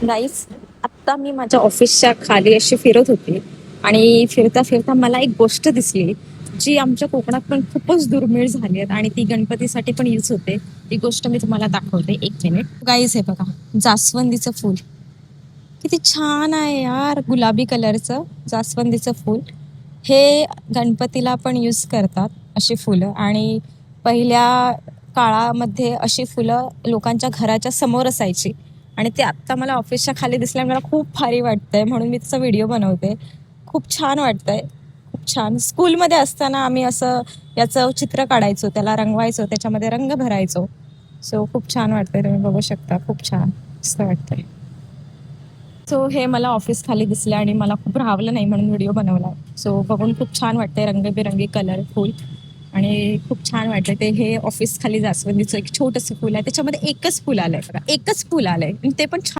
गाईस, आत्ता मी माझ्या ऑफिसच्या खाली अशी फिरत होते आणि फिरता फिरता मला एक गोष्ट दिसली जी आमच्या कोकणात पण खूपच दुर्मिळ झाली आहे आणि ती गणपतीसाठी पण यूज होते. ती गोष्ट मी तुम्हाला दाखवते. एक मिनिट. गाईस, हे बघा, जास्वंदीचं फूल किती छान आहे यार. गुलाबी कलरचं जास्वंदीचं फूल हे गणपतीला पण यूज करतात अशी फुलं. आणि पहिल्या काळामध्ये अशी फुलं लोकांच्या घराच्या समोर असायची आणि ते आत्ता मला ऑफिसच्या खाली दिसल्यामुळे मला खूप भारी वाटतंय, म्हणून मी त्याचा व्हिडिओ बनवते. खूप छान वाटतंय, खूप छान. स्कूलमध्ये असताना आम्ही असं याचं चित्र काढायचो, त्याला रंगवायचो, त्याच्यामध्ये रंग भरायचो. सो खूप छान वाटतंय, तुम्ही बघू शकता. खूप छान मस्त वाटतंय. सो हे मला ऑफिस खाली दिसलं आणि मला खूप राहवलं नाही म्हणून व्हिडिओ बनवला. सो बघून खूप छान वाटतंय, रंगबिरंगी कलरफुल आणि खूप छान वाटतंय. ते हे ऑफिस खाली जास्वंदीचं एक छोटंसं फुल आहे, त्याच्यामध्ये एकच फुल आलंय बघा, एकच फुल आलंय, ते पण छान.